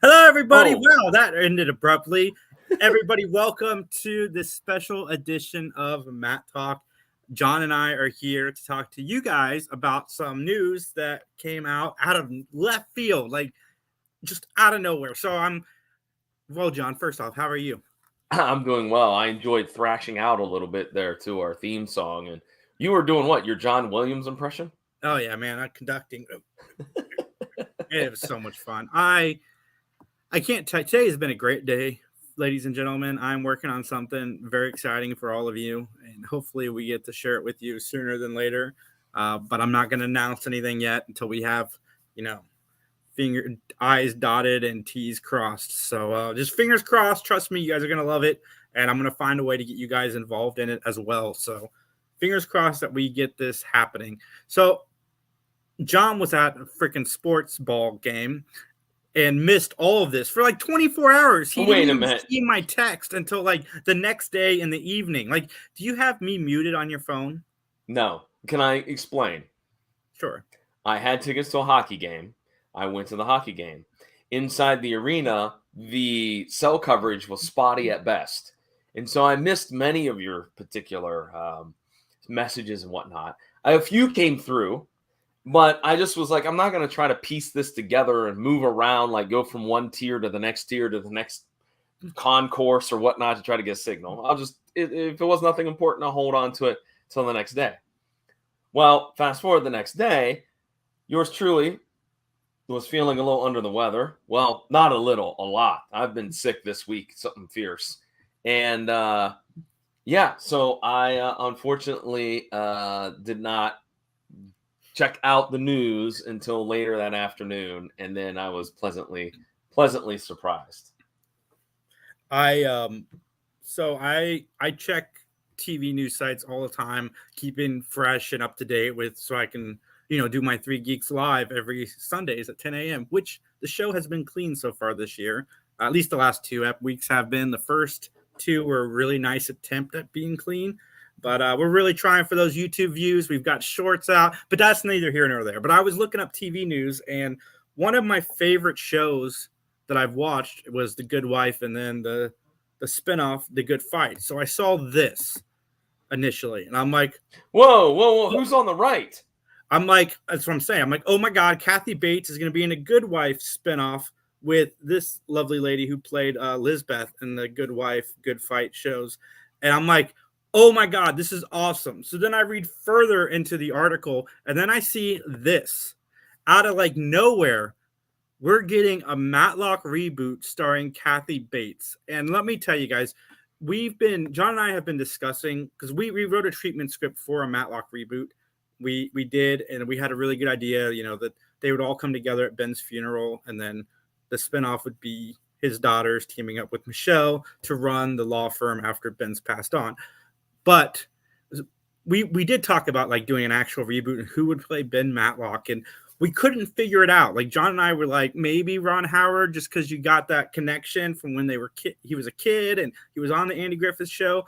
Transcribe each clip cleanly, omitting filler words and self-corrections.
Hello, everybody. Oh, Wow, that ended abruptly. Everybody, welcome to this special edition of Mattalk. John and I are here to talk to you guys about some news that came out of left field, like just out of nowhere. Well, John, first off, how are you? I'm doing well. I enjoyed thrashing out a little bit there to our theme song. And you were doing what? Your John Williams impression? Oh, yeah, man, I'm conducting. It was so much fun. I can't tell. Today has been a great day, ladies and gentlemen. I'm working on something very exciting for all of you, and hopefully we get to share it with you sooner than later. But I'm not going to announce anything yet until we have, you know, finger I's dotted and T's crossed. So just fingers crossed. Trust me, you guys are going to love it, and I'm going to find a way to get you guys involved in it as well. So fingers crossed that we get this happening. So John was at a freaking sports ball game and missed all of this for like 24 hours. He Wait didn't a even minute. see my text until like the next day in the evening. Like, do you have me muted on your phone? No. Can I explain? Sure. I had tickets to a hockey game. I went to the hockey game. Inside the arena, the cell coverage was spotty at best. And so I missed many of your particular messages and whatnot. A few came through, but I just was like, I'm not going to try to piece this together and move around, like go from one tier to the next concourse or whatnot to try to get a signal. I'll just, if it was nothing important, I'll hold on to it till the next day. Well, fast forward the next day, yours truly was feeling a little under the weather. Well, not a little, a lot. I've been sick this week, something fierce. And yeah, so I unfortunately did not check out the news until later that afternoon, and then I was pleasantly surprised. I check TV news sites all the time, keeping fresh and up to date with so I can, do my Three Geeks live every Sundays at 10 a.m., which the show has been clean so far this year. At least the last 2 weeks have been. The first two were a really nice attempt at being clean. But we're really trying for those YouTube views. We've got shorts out, but that's neither here nor there. But I was looking up TV news, and one of my favorite shows that I've watched was The Good Wife, and then the spinoff, The Good Fight. So I saw this initially, and I'm like, whoa, who's on the right? I'm like, that's what I'm saying. I'm like, oh my God, Kathy Bates is going to be in a Good Wife spinoff with this lovely lady who played Lizbeth in the Good Wife, Good Fight shows. And I'm like, oh my God, this is awesome. So then I read further into the article, and then I see this out of like nowhere. We're getting a Matlock reboot starring Kathy Bates. And let me tell you guys, John and I have been discussing, because we wrote a treatment script for a Matlock reboot. We did, and we had a really good idea, that they would all come together at Ben's funeral, and then the spinoff would be his daughters teaming up with Michelle to run the law firm after Ben's passed on. But we did talk about like doing an actual reboot and who would play Ben Matlock, and we couldn't figure it out. Like John and I were like, maybe Ron Howard, just because you got that connection from when he was a kid and he was on the Andy Griffith show.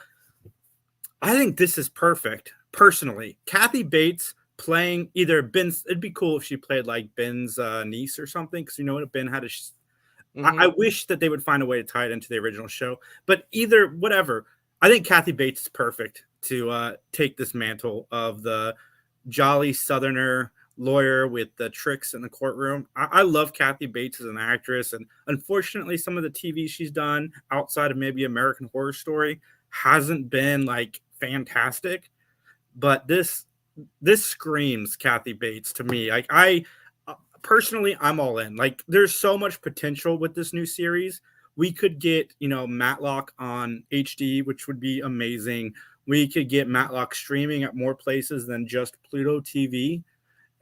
I think this is perfect. Personally, Kathy Bates playing either Ben's. It'd be cool if she played like Ben's niece or something, because what Ben had I wish that they would find a way to tie it into the original show, but either whatever. I think Kathy Bates is perfect to take this mantle of the jolly Southerner lawyer with the tricks in the courtroom. I love Kathy Bates as an actress, and unfortunately, some of the TV she's done outside of maybe American Horror Story hasn't been like fantastic. But this screams Kathy Bates to me. Like I personally, I'm all in. Like there's so much potential with this new series. We could get, Matlock on HD, which would be amazing. We could get Matlock streaming at more places than just Pluto TV.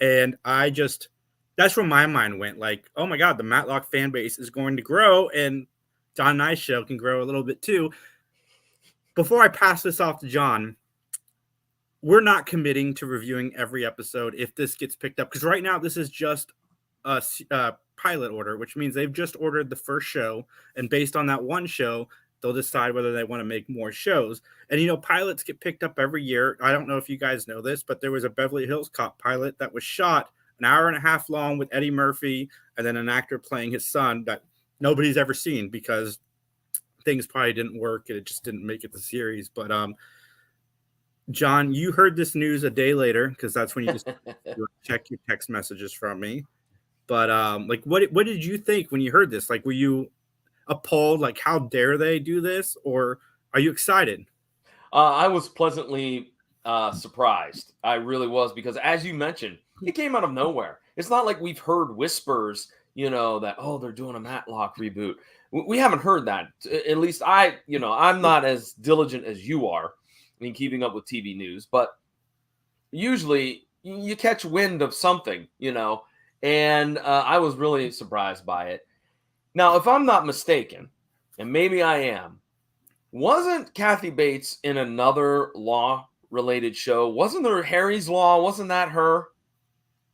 And that's where my mind went. Like, oh my God, the Matlock fan base is going to grow, and John and I's show can grow a little bit too. Before I pass this off to John, we're not committing to reviewing every episode if this gets picked up, because right now this is just a pilot order, which means they've just ordered the first show, and based on that one show, they'll decide whether they want to make more shows. And pilots get picked up every year. I don't know if you guys know this, but there was a Beverly Hills Cop pilot that was shot an hour and a half long with Eddie Murphy and then an actor playing his son that nobody's ever seen because things probably didn't work and it just didn't make it the series. But John, you heard this news a day later because that's when you just check your text messages from me. But like, what did you think when you heard this? Like, were you appalled? Like, how dare they do this? Or are you excited? I was pleasantly surprised. I really was, because as you mentioned, it came out of nowhere. It's not like we've heard whispers, that, oh, they're doing a Matlock reboot. We haven't heard that. At least I'm not as diligent as you are in keeping up with TV news, but usually you catch wind of something, and I was really surprised by it. Now, if I'm not mistaken, and maybe I am, wasn't Kathy Bates in another law-related show? Wasn't there Harry's Law? Wasn't that her?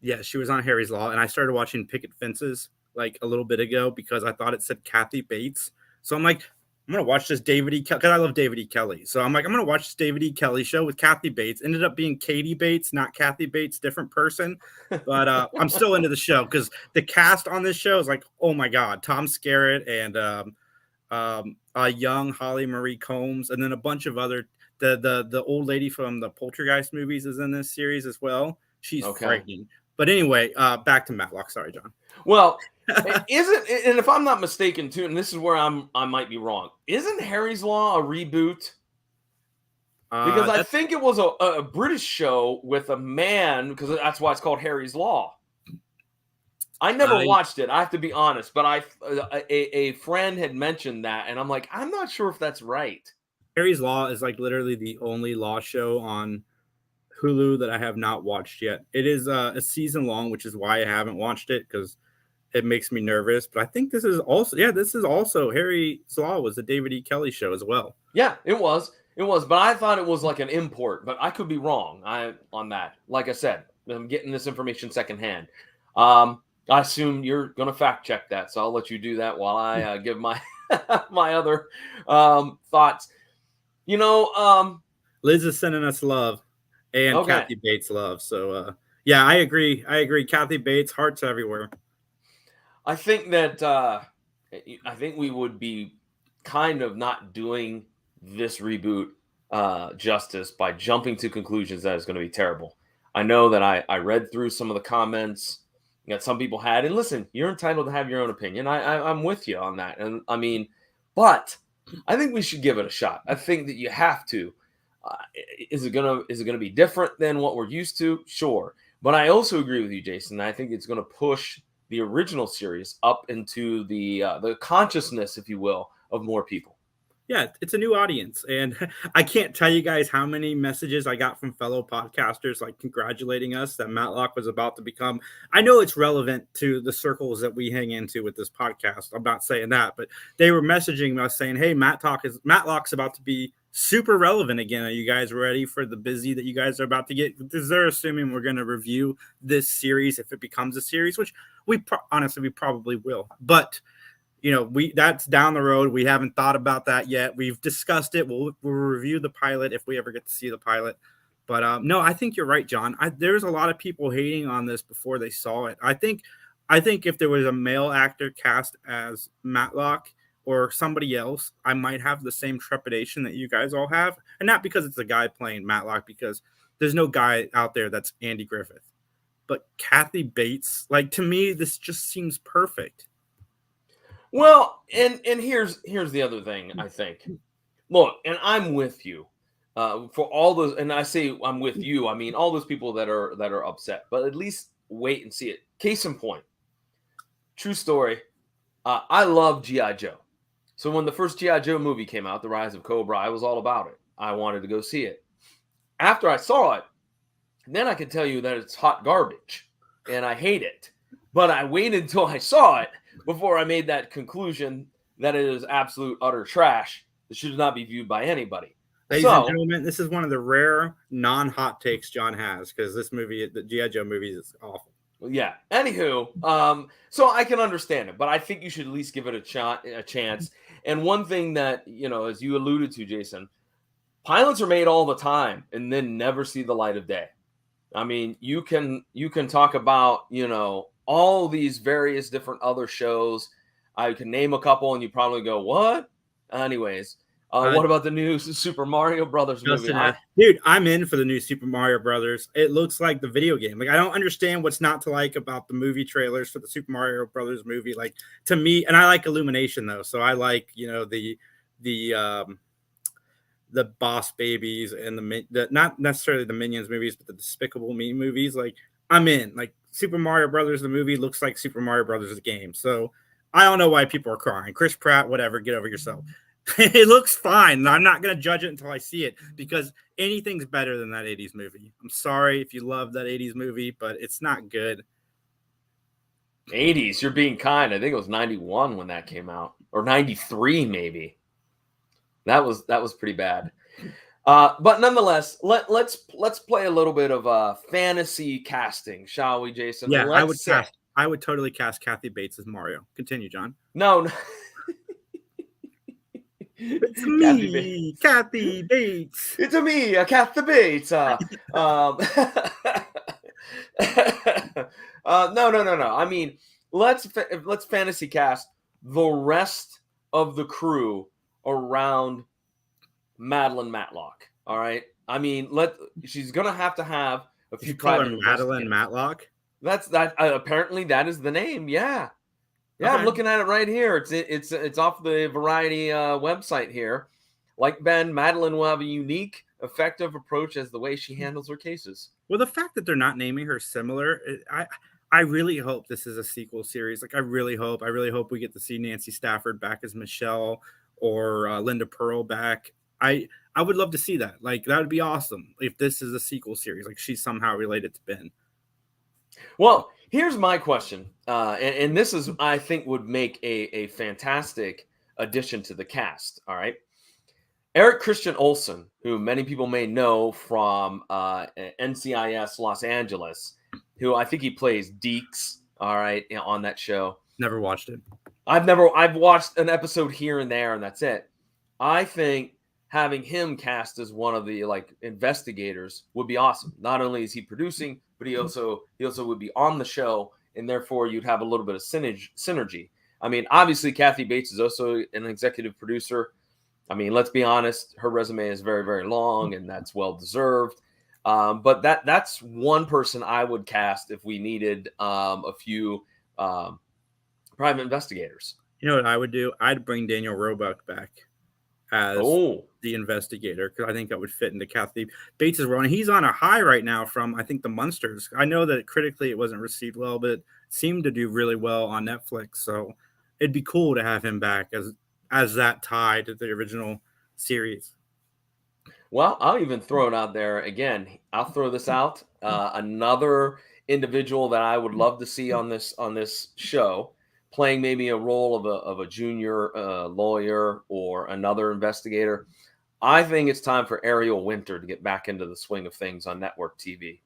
Yeah, she was on Harry's Law, and I started watching Picket Fences like a little bit ago because I thought it said Kathy Bates. So I'm like, I'm going to watch this David E. Kelly, because I love David E. Kelly. So I'm like, I'm going to watch this David E. Kelly show with Kathy Bates. Ended up being Katie Bates, not Kathy Bates, different person. But I'm still into the show because the cast on this show is like, oh my God, Tom Skerritt and young Holly Marie Combs, and then a bunch of other, the old lady from the Poltergeist movies is in this series as well. She's frightening. But anyway, back to Matlock. Sorry, John. Well, isn't, and if I'm not mistaken too, and this is where I might be wrong, isn't Harry's Law a reboot? Because I think it was a British show with a man, because that's why it's called Harry's Law. I never watched it, I have to be honest, but a friend had mentioned that, and I'm like, I'm not sure if that's right. Harry's Law is like literally the only law show on Hulu that I have not watched yet. It is a season long, which is why I haven't watched it, because it makes me nervous. But I think this is also Harry's Law was the David E. Kelly show as well. Yeah, it was. But I thought it was like an import, but I could be wrong on that. Like I said, I'm getting this information secondhand. I assume you're going to fact check that, so I'll let you do that while I give my my other thoughts. Liz is sending us love and Kathy Bates love. So yeah, I agree. Kathy Bates, hearts everywhere. I think that I think we would be kind of not doing this reboot justice by jumping to conclusions that it's going to be terrible. I know that I read through some of the comments that some people had, and listen, you're entitled to have your own opinion. I'm with you on that, and I mean, but I think we should give it a shot. I think that you have to. Is it gonna be different than what we're used to? Sure, but I also agree with you, Jason. I think it's going to push the original series up into the consciousness, if you will, of more people. Yeah, it's a new audience, and I can't tell you guys how many messages I got from fellow podcasters like congratulating us that Matlock was about to become. I know it's relevant to the circles that we hang into with this podcast. I'm not saying that, but they were messaging us saying, "Hey, Matlock's about to be super relevant again. Are you guys ready for the busy that you guys are about to get?" Because they're assuming we're going to review this series if it becomes a series, which honestly we probably will, but. That's down the road. We haven't thought about that yet. We've discussed it. We'll review the pilot if we ever get to see the pilot. But no, I think you're right, John. There's a lot of people hating on this before they saw it. I think if there was a male actor cast as Matlock or somebody else, I might have the same trepidation that you guys all have. And not because it's a guy playing Matlock, because there's no guy out there that's Andy Griffith. But Kathy Bates, like, to me, this just seems perfect. Well, and here's the other thing, I think. Look, and I'm with you for all those, and I say I'm with you. I mean all those people that are upset, but at least wait and see it. Case in point, true story. I love G.I. Joe. So when the first G.I. Joe movie came out, The Rise of Cobra, I was all about it. I wanted to go see it. After I saw it, then I can tell you that it's hot garbage, and I hate it. But I waited until I saw it before I made that conclusion that it is absolute utter trash. It should not be viewed by anybody. Ladies and gentlemen, this is one of the rare non-hot takes John has, because this movie, the G.I. Joe movie, is awful. Yeah. Anywho, so I can understand it, but I think you should at least give it a chance. And one thing that, as you alluded to, Jason, pilots are made all the time and then never see the light of day. I mean, you can talk about, all these various different other shows. I can name a couple, and you probably go, "What?" Anyways, what about the new Super Mario Brothers movie? Dude, I'm in for the new Super Mario Brothers. It looks like the video game. Like, I don't understand what's not to like about the movie trailers for the Super Mario Brothers movie. Like, to me, and I like Illumination though, so I like, you know, the Boss Babies and the not necessarily the Minions movies, but the Despicable Me movies. Like, I'm in. Like, Super Mario Brothers the movie looks like Super Mario Brothers the game. So I don't know why people are crying. Chris Pratt, whatever, get over yourself. It looks fine. I'm not going to judge it until I see it, because anything's better than that 80s movie. I'm sorry if you love that 80s movie, but it's not good. 80s, you're being kind. I think it was 91 when that came out, or 93 maybe. That was pretty bad. But nonetheless, let's play a little bit of fantasy casting, shall we, Jason? Yeah, I would totally cast Kathy Bates as Mario. Continue, John. No. It's me, Kathy Bates. It's me, Kathy Bates. No. I mean, let's fantasy cast the rest of the crew around Madeline Matlock. All right. I mean, she's gonna have to have a few private Madeline Matlock. That's apparently that is the name. Yeah. Yeah, okay. I'm looking at it right here. It's off the Variety website here. Like Ben, Madeline will have a unique, effective approach as the way she handles her cases. Well, the fact that they're not naming her similar, I really hope this is a sequel series. Like, I really hope we get to see Nancy Stafford back as Michelle, or Linda Pearl back. I would love to see that. Like, that would be awesome if this is a sequel series. Like, she's somehow related to Ben. Well, here's my question, and this is, I think, would make a fantastic addition to the cast. All right, Eric Christian Olsen, who many people may know from NCIS Los Angeles, who I think he plays Deeks. All right, on that show. Never watched it. I've watched an episode here and there, and that's it. I think having him cast as one of the investigators would be awesome. Not only is he producing, but he also would be on the show, and therefore you'd have a little bit of synergy. I mean, obviously Kathy Bates is also an executive producer. I mean, let's be honest, her resume is very, very long, and that's well deserved. But that's one person I would cast if we needed a few private investigators. You know what I would do? I'd bring Daniel Roebuck back as the investigator, because I think that would fit into Kathy Bates' role. And he's on a high right now from, I think, The Munsters. I know that critically it wasn't received well, but it seemed to do really well on Netflix. So it'd be cool to have him back as that tie to the original series. Well, I'll even throw it out there again. I'll throw this out. Another individual that I would love to see on this show, playing maybe a role of a junior lawyer or another investigator. I think it's time for Ariel Winter to get back into the swing of things on network TV.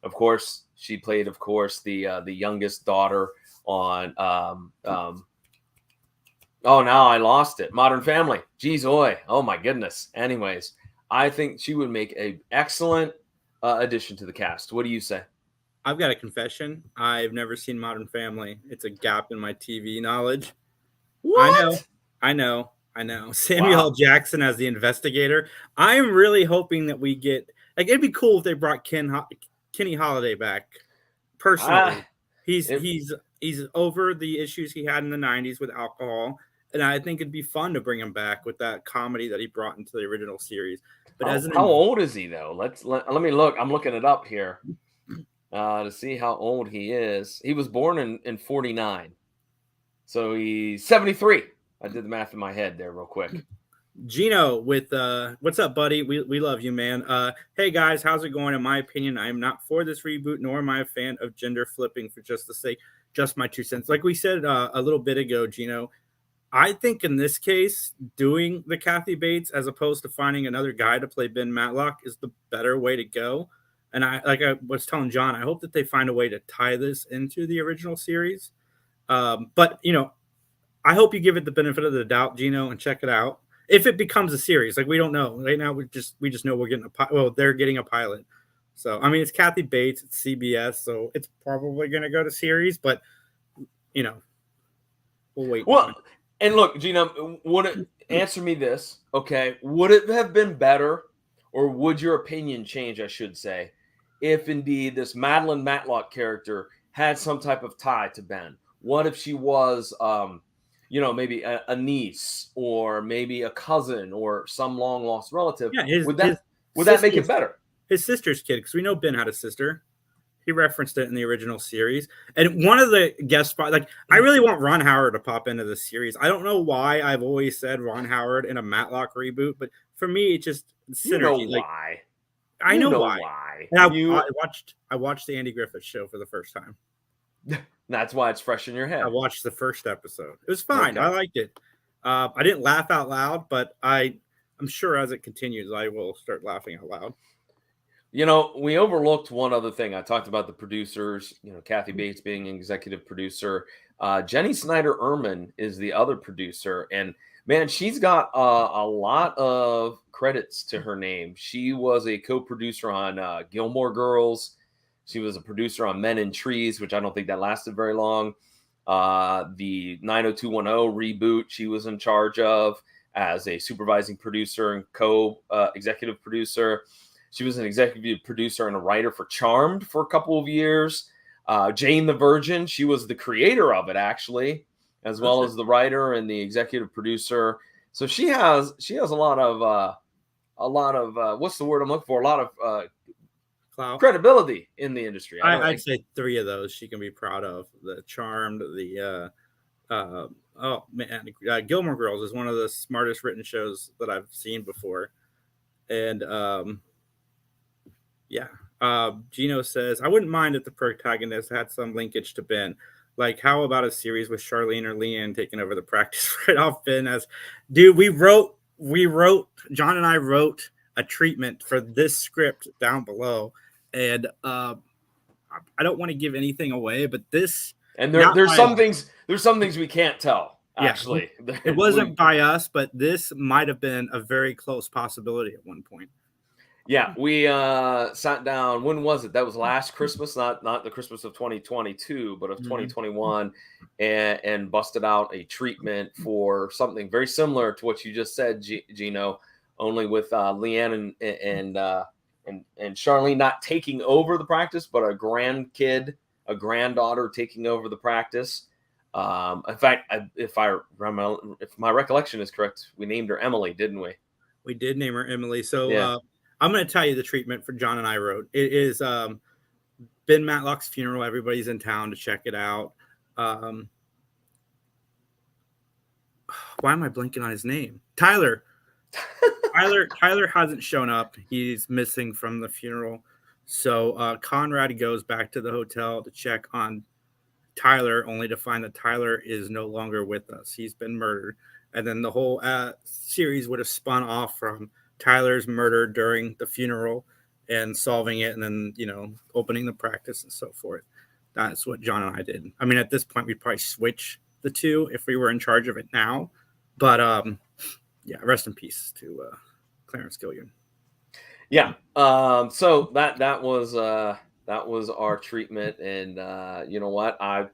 Of course, she played, the youngest daughter on now I lost it. Modern Family. Jeez, oi. Oh my goodness. Anyways, I think she would make an excellent addition to the cast. What do you say? I've got a confession. I've never seen Modern Family. It's a gap in my TV knowledge. What? I know. Samuel L. Jackson as the investigator. I'm really hoping that we get, it'd be cool if they brought Kenny Holiday back. Personally, he's over the issues he had in the 90s with alcohol, and I think it'd be fun to bring him back with that comedy that he brought into the original series. But how old is he though? Let me look. I'm looking it up here. To see how old he is. He was born in 49. So he's 73. I did the math in my head there real quick. Gino with what's up, buddy? We love you, man. Hey guys, how's it going? In my opinion, I am not for this reboot, nor am I a fan of gender flipping for just the sake. Just my 2 cents. Like we said a little bit ago, Gino, I think in this case, doing the Kathy Bates as opposed to finding another guy to play Ben Matlock is the better way to go. And I was telling John, I hope that they find a way to tie this into the original series. But, I hope you give it the benefit of the doubt, Gino, and check it out. If it becomes a series, we don't know. Right now, we just know we're getting they're getting a pilot. So, I mean, it's Kathy Bates, it's CBS, so it's probably going to go to series. But, We'll wait. Well, and look, Gina, answer me this, okay? Would it have been better, or would your opinion change, I should say, if indeed this Madeline Matlock character had some type of tie to Ben? What if she was, maybe a niece, or maybe a cousin, or some long lost relative? Yeah, would that make it better? His sister's kid, because we know Ben had a sister. He referenced it in the original series. And one of the guest spots, like, I really want Ron Howard to pop into the series. I don't know why I've always said Ron Howard in a Matlock reboot, but for me, it's just synergy. You know why. I know why. And I watched the Andy Griffith Show for the first time. That's why it's fresh in your head. I watched the first episode. It was fine. Okay. I liked it. I didn't laugh out loud, but I'm sure as it continues, I will start laughing out loud. We overlooked one other thing. I talked about the producers, Kathy Bates being an executive producer. Jenny Snyder-Ehrman is the other producer. And, man, she's got a lot of credits to her name. She was a co-producer on Gilmore Girls. She was a producer on Men in Trees, which I don't think that lasted very long. The 90210 reboot she was in charge of as a supervising producer and co-executive producer. She was an executive producer and a writer for Charmed for a couple of years. Jane the Virgin, she was the creator of it, actually, as well as the writer and the executive producer. So she has a lot of what's the word I'm looking for? A lot of credibility in the industry. I'd say 3 of those she can be proud of. The Charmed, Gilmore Girls is one of the smartest written shows that I've seen before. And Gino says, I wouldn't mind if the protagonist had some linkage to Ben. Like, how about a series with Charlene or Leanne taking over the practice right off Ben? John and I wrote a treatment for this script down below. And I don't want to give anything away, but this... And there's some things we can't tell, actually. Yeah, it wasn't by us, but this might have been a very close possibility at one point. Yeah, we sat down. When was it? That was last Christmas, not the Christmas of 2022, but of 2021, and busted out a treatment for something very similar to what you just said, Gino, only with Leanne and Charlene not taking over the practice, but a granddaughter taking over the practice. In fact, if my recollection is correct, we named her Emily, didn't we? We did name her Emily. So. Yeah. I'm going to tell you the treatment for John and I wrote. It is Ben Matlock's funeral. Everybody's in town to check it out. Why am I blanking on his name? Tyler. Tyler hasn't shown up. He's missing from the funeral. So Conrad goes back to the hotel to check on Tyler, only to find that Tyler is no longer with us. He's been murdered. And then the whole series would have spun off from Tyler's murder during the funeral and solving it, and then, opening the practice and so forth. That's what John and I did. I mean, at this point, we'd probably switch the two if we were in charge of it now. But, rest in peace to Clarence Gillian. Yeah. So that was our treatment. And you know what? I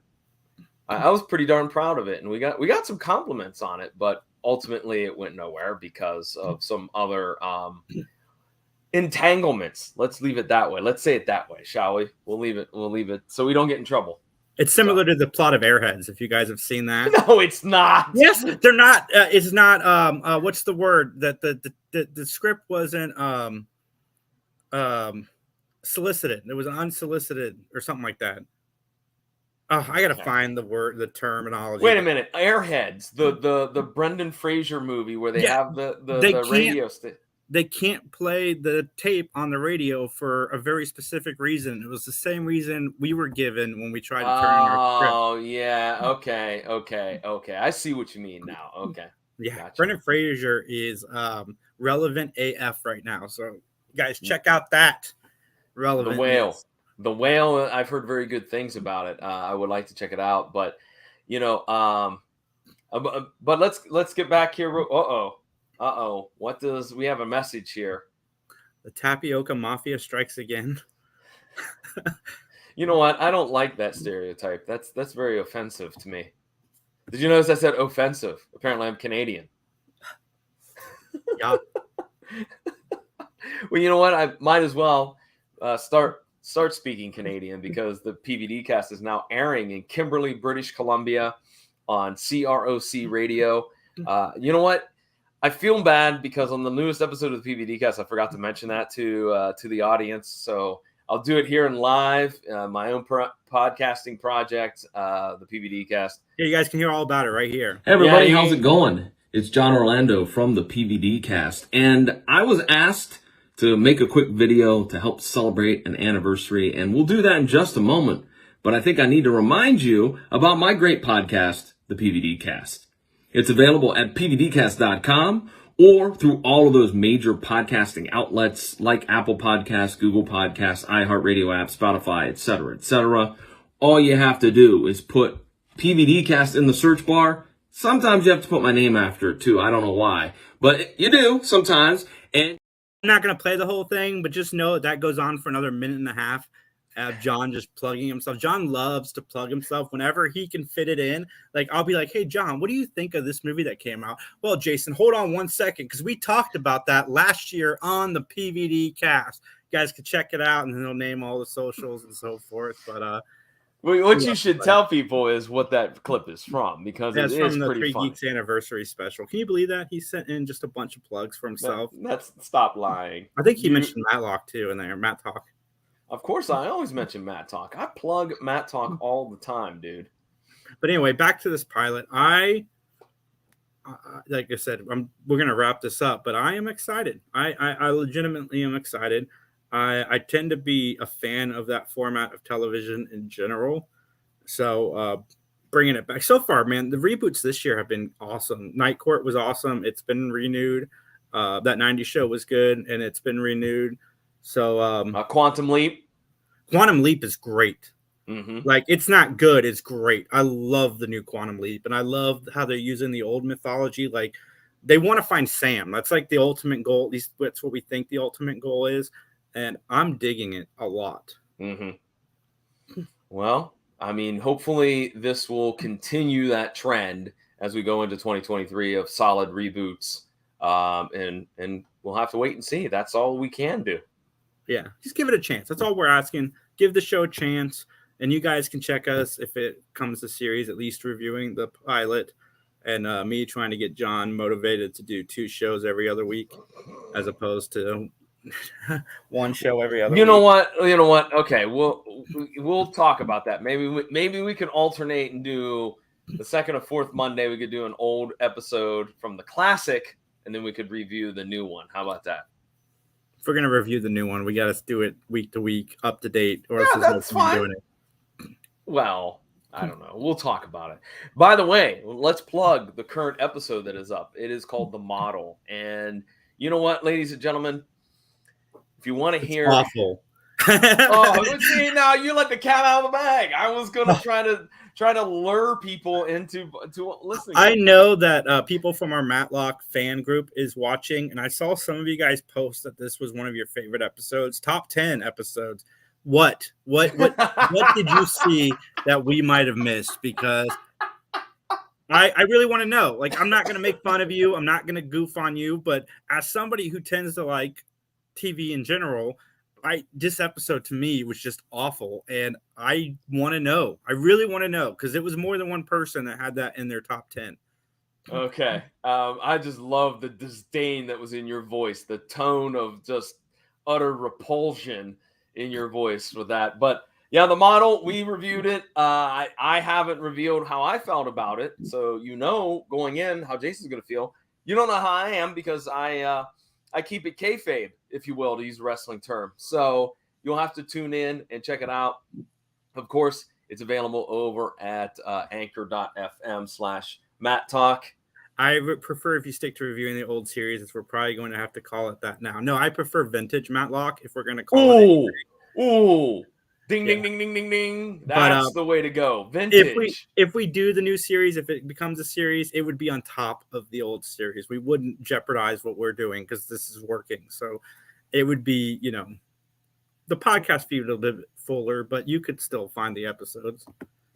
was pretty darn proud of it. And we got some compliments on it, but ultimately it went nowhere because of some other entanglements. Let's leave it that way. Let's say it that way, shall we? We'll leave it so we don't get in trouble. It's similar to the plot of Airheads, if you guys have seen that. No, it's not. Yes, they're not. It's not. What's the word? That the script wasn't solicited. It was unsolicited or something like that. Oh, I gotta find the terminology. Wait a minute, Airheads, the Brendan Fraser movie where they have the radio stick. They can't play the tape on the radio for a very specific reason. It was the same reason we were given when we tried to turn on our script. Oh yeah, okay. I see what you mean now. Okay, yeah. Gotcha. Brendan Fraser is relevant AF right now. So guys, check out that relevant. The Whale, I've heard very good things about it. I would like to check it out, but but let's get back here. We have a message here. The tapioca mafia strikes again. You know what? I don't like that stereotype. That's very offensive to me. Did you notice I said offensive? Apparently, I'm Canadian. Yeah. Well, you know what? I might as well start speaking Canadian, because the PVD cast is now airing in Kimberley, British Columbia on CROC radio. You know what? I feel bad because on the newest episode of the PVD cast, I forgot to mention that to the audience. So I'll do it here in live, my own podcasting project, the PVD cast. Yeah, you guys can hear all about it right here. Hey everybody, how's it going? It's John Orlando from the PVD cast, and I was asked to make a quick video to help celebrate an anniversary, and we'll do that in just a moment. But I think I need to remind you about my great podcast, the PVD cast. It's available at pvdcast.com or through all of those major podcasting outlets like Apple Podcasts, Google Podcasts, iHeartRadio app, Spotify, etc., etc. All you have to do is put PVDcast in the search bar. Sometimes you have to put my name after it too. I don't know why, but you do sometimes. And I'm not going to play the whole thing, but just know that goes on for another minute and a half. John just plugging himself. John loves to plug himself whenever he can fit it in. Like, I'll be like, hey, John, what do you think of this movie that came out? Well, Jason, hold on 1 second, because we talked about that last year on the PVD cast. You guys can check it out, and then he'll name all the socials and so forth. But what you should tell people is what that clip is from, because it's it is from the pretty 3 funny. Geeks anniversary special. Can you believe that? He sent in just a bunch of plugs for himself. That's stop lying. I think he mentioned Matlock too in there, Mattalk. Of course, I always mention Mattalk. I plug Mattalk all the time, dude. But anyway, back to this pilot. Like I said, we're going to wrap this up, but I am excited. I legitimately am excited. I tend to be a fan of that format of television in general. So bringing it back. So far, man, the reboots this year have been awesome. Night Court was awesome. It's been renewed. That 90s show was good, and it's been renewed. So Quantum Leap. Quantum Leap is great. Mm-hmm. Like, it's not good, it's great. I love the new Quantum Leap, and I love how they're using the old mythology. Like, they want to find Sam. That's like the ultimate goal. At least that's what we think the ultimate goal is, and I'm digging it a lot. Mm-hmm. Well, I mean, hopefully this will continue that trend as we go into 2023 of solid reboots, and we'll have to wait and see. That's all we can do. Yeah, just give it a chance. That's all we're asking. Give the show a chance, and you guys can check us if it comes to series, at least reviewing the pilot, and me trying to get John motivated to do 2 shows every other week, as opposed to 1 show every other week. You know what? Okay, we'll talk about that. Maybe we can alternate and do the second or fourth Monday. We could do an old episode from the classic, and then we could review the new one. How about that? If we're going to review the new one, we got to do it week to week, up to date, or else that's fine. doing it. Well, I don't know. We'll talk about it. By the way, let's plug the current episode that is up. It is called The Model. And you know what, ladies and gentlemen? If you want to hear... awful. See, now you let the cat out of the bag. I was going to try to lure people into listening. I know that people from our Matlock fan group is watching, and I saw some of you guys post that this was one of your favorite episodes, top 10 episodes. What did you see that we might have missed? Because I really want to know. Like, I'm not going to make fun of you. I'm not going to goof on you. But as somebody who tends to like TV in general, this episode to me was just awful, and I want to know. I really want to know, because it was more than one person that had that in their top 10. Okay. I just love the disdain that was in your voice, the tone of just utter repulsion in your voice with that. But yeah, The Model, we reviewed it. I haven't revealed how I felt about it, so going in how Jason's going to feel. You don't know how I am, because I keep it kayfabe, if you will, to use a wrestling term. So you'll have to tune in and check it out. Of course, it's available over at anchor.fm/Mattalk. I would prefer if you stick to reviewing the old series, as we're probably going to have to call it that now. No, I prefer vintage Matlock if we're going to call it. Ooh. Ding, ding, ding, ding, ding, ding. That's the way to go. Vintage. If we do the new series, if it becomes a series, it would be on top of the old series. We wouldn't jeopardize what we're doing, because this is working. So it would be, the podcast feed a little bit fuller, but you could still find the episodes.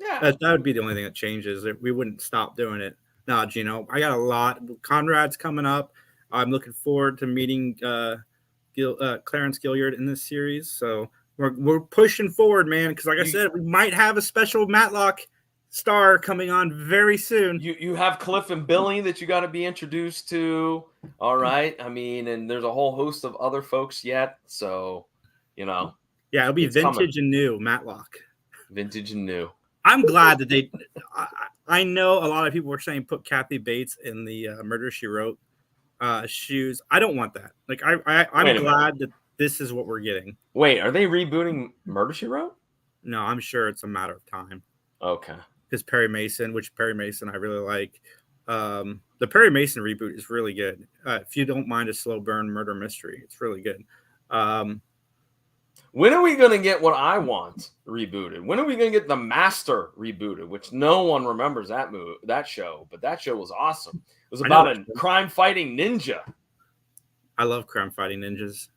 Yeah. That would be the only thing that changes. We wouldn't stop doing it. No, Gino, I got a lot. Conrad's coming up. I'm looking forward to meeting Clarence Gilliard in this series. So we're pushing forward, man. Because like I said, we might have a special Matlock star coming on very soon. You have Cliff and Billy that you got to be introduced to. All right. I mean, and there's a whole host of other folks yet. So, yeah, it'll be vintage and new Matlock. Vintage and new. I'm glad that I know a lot of people were saying put Kathy Bates in the Murder, She Wrote shoes. I don't want that. Like I'm glad that this is what we're getting. Wait, are they rebooting Murder, She Wrote? No, I'm sure it's a matter of time. Okay. Because Perry Mason I really like. The Perry Mason reboot is really good. If you don't mind a slow burn murder mystery, it's really good. When are we going to get what I want rebooted? When are we going to get The Master rebooted, which no one remembers that show, but that show was awesome. It was about a crime-fighting ninja. I love crime-fighting ninjas.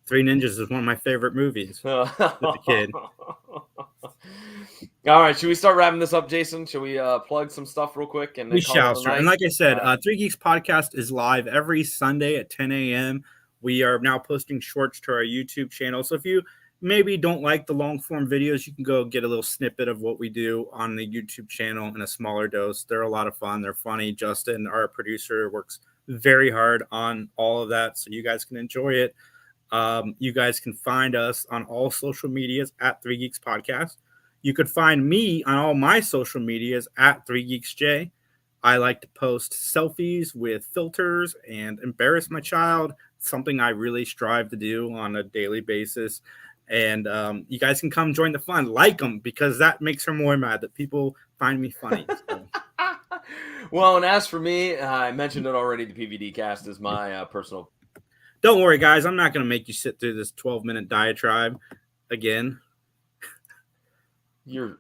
Three Ninjas is one of my favorite movies as a kid. All right, should we start wrapping this up, Jason? Should we plug some stuff real quick? And we shall, sir. And like I said, Three Geeks Podcast is live every Sunday at 10 a.m. We are now posting shorts to our YouTube channel. So if you maybe don't like the long form videos, you can go get a little snippet of what we do on the YouTube channel in a smaller dose. They're a lot of fun. They're funny. Justin, our producer, works very hard on all of that, so you guys can enjoy it. You guys can find us on all social medias at 3 Geeks Podcast. You could find me on all my social medias at 3GeeksJ. I like to post selfies with filters and embarrass my child, something I really strive to do on a daily basis. And you guys can come join the fun. Like them, because that makes her more mad that people find me funny. So. Well, and as for me, I mentioned it already, the PVD cast is my personal. Don't worry, guys. I'm not going to make you sit through this 12-minute diatribe again. You're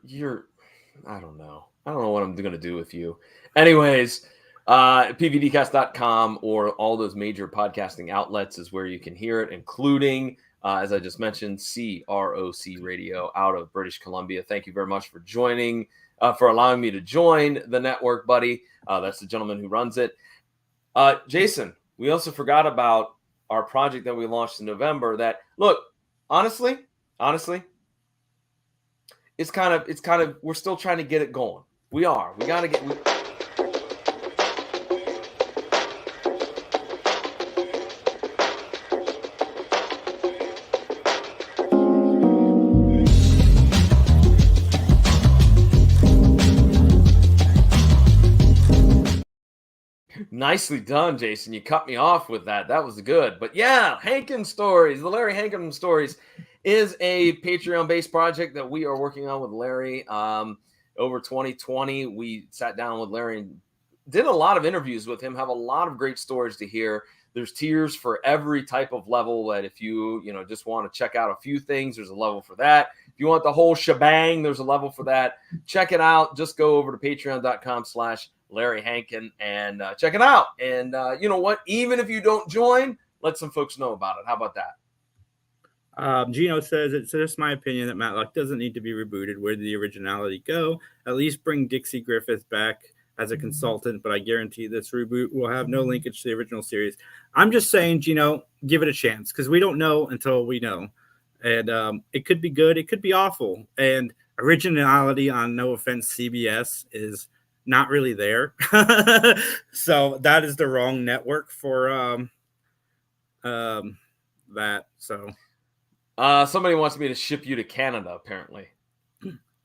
I don't know what I'm going to do with you. Anyways, pvdcast.com or all those major podcasting outlets is where you can hear it, including, as I just mentioned, CROC Radio out of British Columbia. Thank you very much for joining, for allowing me to join the network, buddy. That's the gentleman who runs it. Jason, we also forgot about our project that we launched in November that, look, honestly, it's kind of, we're still trying to get it going. We got to get. Nicely done, Jason. You cut me off with that. That was good. But yeah, Hankin Stories, the Larry Hankin Stories is a Patreon-based project that we are working on with Larry. Over 2020, we sat down with Larry and did a lot of interviews with him, have a lot of great stories to hear. There's tiers for every type of level that if you just want to check out a few things, there's a level for that. If you want the whole shebang, there's a level for that. Check it out. Just go over to patreon.com/Larry Hankin and check it out. And you know what? Even if you don't join, let some folks know about it. How about that? Gino says, it's just my opinion that Matlock doesn't need to be rebooted. Where did the originality go? At least bring Dixie Griffith back as a consultant, but I guarantee this reboot will have no linkage to the original series. I'm just saying, Gino, give it a chance, because we don't know until we know. And it could be good. It could be awful. And originality on, no offense, CBS is not really there. So that is the wrong network for that. So somebody wants me to ship you to Canada, apparently.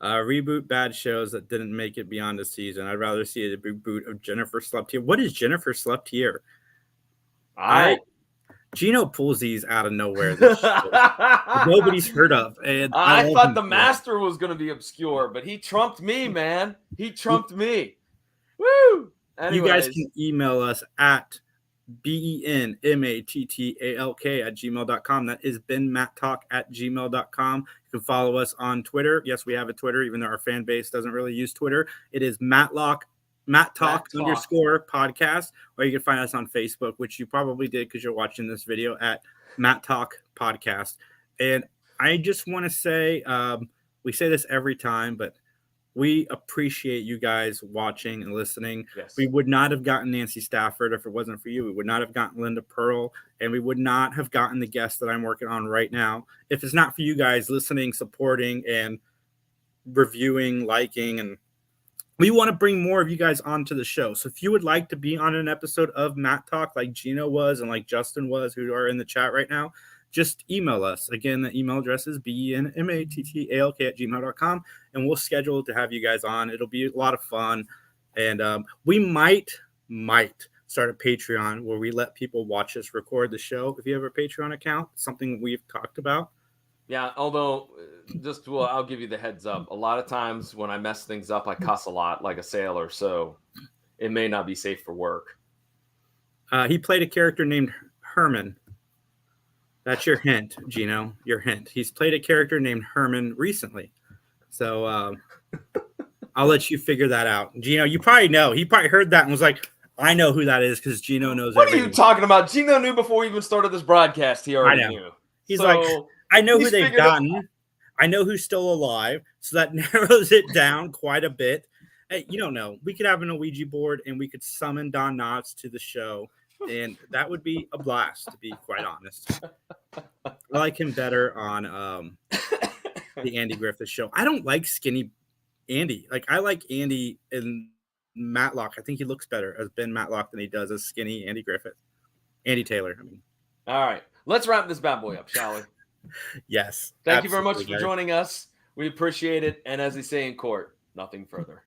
Reboot bad shows that didn't make it beyond a season. I'd rather see a reboot of Jennifer Slept Here. What is Jennifer Slept Here? Gino pulls these out of nowhere. Nobody's heard of. And I thought The Master was going to be obscure, but he trumped me, man. He trumped me. Woo! Anyways. You guys can email us at benmattalk@gmail.com. That is benmattalk@gmail.com. You can follow us on Twitter. Yes, we have a Twitter, even though our fan base doesn't really use Twitter. It is Mattalk _podcast. Or you can find us on Facebook, which you probably did because you're watching this video, at Mattalk Podcast. And I just want to say, we say this every time, but We appreciate you guys watching and listening. Yes. We would not have gotten Nancy Stafford if it wasn't for you. We would not have gotten Linda Pearl, and we would not have gotten the guest that I'm working on right now if it's not for you guys listening, supporting, and reviewing, liking, and we want to bring more of you guys onto the show. So if you would like to be on an episode of Mattalk like Gino was and like Justin was, who are in the chat right now, just email us. Again, the email address is benmattalk@gmail.com, and we'll schedule to have you guys on. It'll be a lot of fun. And we might start a Patreon where we let people watch us record the show. If you have a Patreon account, something we've talked about. Yeah, although I'll give you the heads up. A lot of times when I mess things up, I cuss a lot like a sailor, so it may not be safe for work. He played a character named Herman. That's your hint, Gino. Your hint. He's played a character named Herman recently. So I'll let you figure that out. Gino, you probably know. He probably heard that and was like, I know who that is because Gino knows What everything. are you talking about? Gino knew before we even started this broadcast. He already knew. He's like, I know who they've gotten. I know who's still alive. So that narrows it down quite a bit. Hey, you don't know. We could have an Ouija board and we could summon Don Knotts to the show. And that would be a blast, to be quite honest. I like him better on the Andy Griffith show. I don't like skinny Andy. Like, I like Andy in Matlock. I think he looks better as Ben Matlock than he does as skinny Andy Griffith. Andy Taylor, I mean. All right. Let's wrap this bad boy up, shall we? Yes. Thank you very much for joining us. We appreciate it. And as they say in court, nothing further.